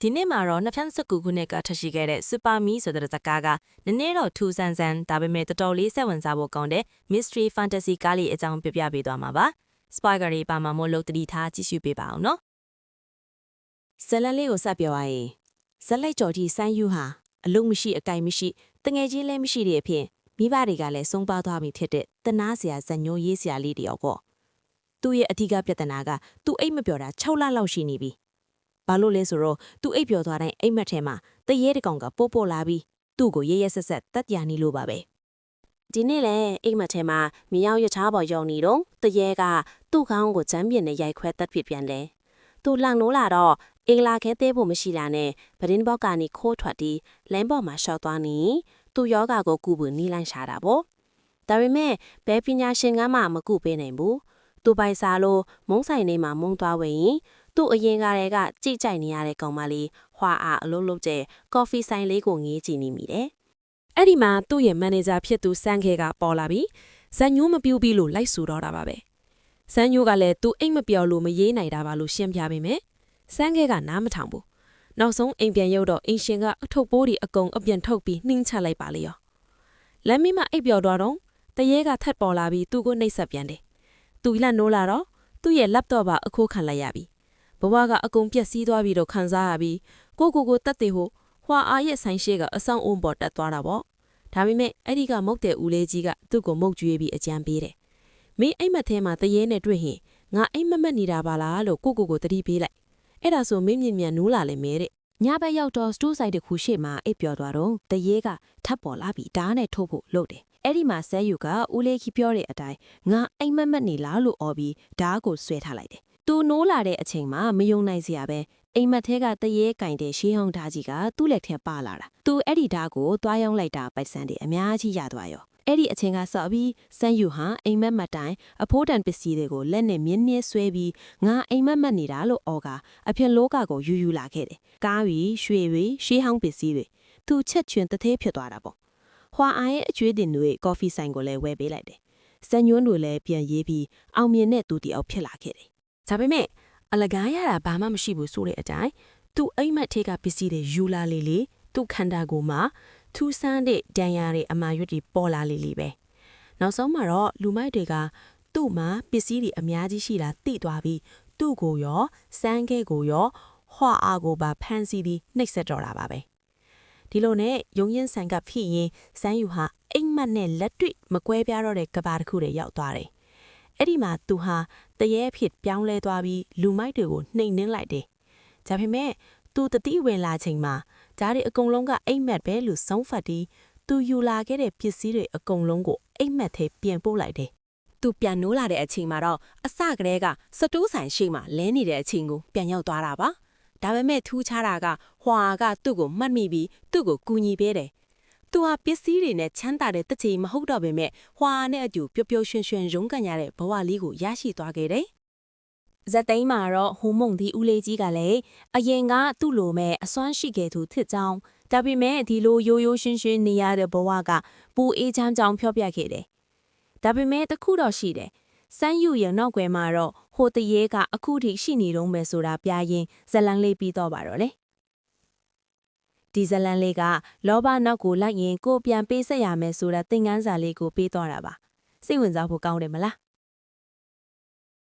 ဒီနေ့မှာတော့2019ခုနှစ်ကထွက်ရှိခဲ့တဲ့ Super Me ဆိုတဲ့ဇာတ်ကားကနည်းနည်းတော့ထူးဆန်းဆန်းဒါပေမဲ့တော်တော်လေးစိတ်ဝင်စားဖို့ကောင်းတဲ့ Mystery Fantasy ကားလေးအကြောင်းပြပြပေးသွားမှာပါ။ Spoiler တွေပါမှာမို့လို့တတိထားကြည့်ရှုပေးပါအောင်နော်။ဇလန်လေးကိုစပြောရရင်ဇက်လိုက်ကြော်ကြီးစမ်းယူဟာအလုံးမရှိအကင်မရှိတငယ်ချင်းလည်းမရှိတဲ့အဖြစ်မိဘတွေကလည်းဆုံးပါသွားပြီဖြစ်တဲ့တနာစရာဇညိုးရေးစရာလေးတယောက်ပေါ့။သူ့ရဲ့အထူးပြဿနာကသူအိတ်မပြောတာ6လလောက်ရှိနေပြီ။ဘာလို့လဲဆိုတော့သူအိပ်ပျော်သွားတိုင်းအိမ်မက်ထဲမှာတရေတကောင်ကပို့ပို့လာပြီးသူ့ကိုရဲရဲဆက်ဆက်တတ်ပြနေလို့ပါပဲဒီနေ့လဲအိမ်မက်ထဲမှာမြေရောက်ရထားပေါ်ရောက်နေတော့တရေကသူ့ခေါင်းကိုချမ်းပြင်းနဲ့ရိုက်ခွဲတတ်ဖြစ်ပြန်တယ်သူလှန်လို့လာတော့အင်္ဂလာခဲသေးဖို့မရှိလာနဲ့ပဒင်းဘောက်ကနေခိုးထွက်ပြီးလမ်းပေါ်မှာရှော့သွားနေသူ့ယောဂါကိုကုဖို့နီးလန့်ရှာတာပေါ့ဒါပေမဲ့ဘဲပညာရှင်ကမှမကုပေးနိုင်ဘူးသူပိုင်စားလို့မုံဆိုင်နေမှာမုံသွားဝင်သူ့အရင်ကတည်းကကြိတ်ကြိုက်နေရတဲ့ကောင်မလေးဟွာအားအလုံးလုံးကျဲကော်ဖီဆိုင်လေးကိုငေးကြည့်နေမိတယ်။အဲ့ဒီမှာသူ့ရဲ့မန်နေဂျာဖြစ်သူစန်းခဲကပေါ်လာပြီးဇန်ညိုးမပြူးပြီးလို့လိုက်ဆိုတော့တာပါပဲ။စန်းညိုးကလည်းသူအိတ်မပြော်လို့မရေးနိုင်တာပါလို့ရှင်းပြပေးမယ်။စန်းခဲကနားမထောင်ဘူး။နောက်ဆုံးအိမ်ပြန်ရောက်တော့အင်ရှင်ကအထုပ်ပိုးတွေအကုန်အပြန်ထုတ်ပြီးနှင်းချလိုက်ပါလေရော။လမ်းမီးမှာအိပ်ပျော်သွားတော့တရေကထပ်ပေါ်လာပြီးသူ့ကိုနှိပ်စက်ပြန်တယ်။သူလက်နိုးလာတော့သူ့ရဲ့ laptop ပါအခိုးခံလိုက်ရပြီ။ဘဝကအကုန်ပြက်စီးသွားပြီးတော့ခံစားရပြီးကိုတက်တဲ့ဟိုဟွာအားရဲ့ဆိုင်ရှိကအဆောင်အုံးပေါ်တက်သွားတာပေါ့ဒါပေမဲ့အဲ့ဒီကမုတ်တဲ့ဦးလေးကြီးကသူ့ကိုမုတ်ကျွေးပြီးအကြံပေးတယ်မင်းအိမ်မက်ထဲမှာတရေနဲ့တွေ့ရင်ငါအိမ်မက်နေတာပါလားလို့ကိုတတိပေးလိုက်အဲ့ဒါဆိုမင်းမြင်မြန်နိုးလာလိမ့်မယ်တဲ့ညဘက်ရောက်တော့စတိုးဆိုင်တစ်ခုရှေ့မှာအိပ်ပျော်သွားတော့တရေကထပ်ပေါ်လာပြီးဓာတ်နဲ့ထိုးဖို့လုပ်တယ်အဲ့ဒီမှာဆဲယူကဦးလေးကြီးပြောတဲ့အတိုင်းငါအိမ်မက်နေလားလို့အော်ပြီးဓာတ်ကိုဆွဲထားလိုက်တယ်သူနိုးလာတဲ့အချိန်မှာမယုံနိုင်စရာပဲအိမ်မက်ထဲကတရေကင်တဲ့ရှေးဟောင်းဓာကြီးကသူ့လက်ထဲပါလာတာသူအဲ့ဒီဓာကိုသွားရောက်လိုက်တာပိုက်ဆံတွေအများကြီးရသွားရောအဲ့ဒီအချိန်ကစော်ပြီးစမ်းယူဟာအိမ်မက်မတိုင်အဖိုးတန်ပစ္စည်းတွေကိုလက်နဲ့မြင်းမြဲဆွဲပြီးငါအိမ်မက်နေတာလို့အော်ကအဖြစ်လောကကိုယူလာခဲ့တယ်ကားပြီးရွှေတွေရှေးဟောင်းပစ္စည်းတွေသူချက်ချွင်တသေးဖြစ်သွားတာပေါ့ဟွာအားရဲ့အကျွေးတင်တွေကော်ဖီဆိုင်ကိုလည်းဝယ်ပေးလိုက်တယ်စံညွန်းတွေလည်းပြန်ရေးပြီးအောင်မြင်တဲ့သူတယောက်ဖြစ်လာခဲ့တယ်ဒါပေမဲ့အလကားရတာဘာမှမရှိဘူးဆိုတဲ့အတိုင်းသူ့အိမ်မက်ထဲကပစ္စည်းတွေယူလာလေသူ့ခန္ဓာကိုယ်မှာထူးဆန်းတဲ့ဒဏ်ရာတွေအမာရွတ်တွေပေါ်လာလေပဲနောက်ဆုံးမှာတော့လူမိုက်တွေကသူ့မှာပစ္စည်းတွေအများကြီးရှိတာသိသွားပြီးသူ့ကိုရောစမ်းခဲကိုရောဟွာအားကိုပါဖမ်းဆီးပြီးနှိပ်စက်တော့တာပါပဲဒီလိုနဲ့ယုံရင်ဆန်ကဖြစ်ရင်စမ်းယူဟာအိမ်မက်နဲ့လက်တွေ့မကွဲပြားတော့တဲ့ကဘာတစ်ခုတွေရောက်သွားတယ်အဲ့ဒီမှာသူဟာတရေဖြစ်ပြောင်းလဲသွားပြီးလူမိုက်တွေကိုနှိမ်နှင်းလိုက်တယ်။ဒါပေမဲ့သူတတိဝင်လာချိန်မှာဓာတ်တွေအကုန်လုံးကအိမ်မက်ပဲလို့ဆုံးဖတ်ပြီးသူယူလာခဲ့တဲ့ပစ္စည်းတွေအကုန်လုံးကိုအိမ်မက်ထဲပြန်ပို့လိုက်တယ်။သူပြန်နိုးလာတဲ့အချိန်မှာတော့အစကတည်းကစတိုးဆိုင်ရှိမှလဲနေတဲ့အချိန်ကိုပြန်ရောက်သွားတာပါ။ဒါပေမဲ့ထူးခြားတာကဟွာကသူ့ကိုမှတ်မိပြီးသူ့ကိုကူညီပေးတယ်။သူဟာပစ္စည်းတွေနဲ့ချမ်းသာတဲ့တချီမဟုတ်တော့ပေမဲ့ဟွာနဲ့အတူပျော်ပျော်ရွှင်ရွှင်ရုန်းကန်ရတဲ့ဘဝလေးကိုရရှိသွားခဲ့တယ်။ဇက်သိန်းမှာတော့ဟိုမုံဒီဦးလေးကြီးကလည်းအရင်ကသူ့လိုမဲ့အစွမ်းရှိခဲ့သူဖြစ်ကြောင်းဒါပေမဲ့ဒီလိုရိုးရိုးရှင်းရှင်းနေရတဲ့ဘဝကပူအေးချမ်းကြောင်းဖြောပြခဲ့တယ်။ဒါပေမဲ့တခုတော့ရှိတယ်။စမ်းယူရဲ့နောက်ွယ်မှာတော့ဟိုတရေကအခုထိရှိနေတော့မယ်ဆိုတာပြရင်ဇလန်လေးပြီးတော့ပါတော့လေ။ဒီဇလန်လေးကလောဘနောက်ကိုလိုက်ရင်ကိုပြန်ပေးဆက်ရမယ်ဆိုတဲ့သင်ခန်းစာလေးကိုပေးတော့တာပါစိတ်ဝင်စားဖို့ကောင်းတယ်မလား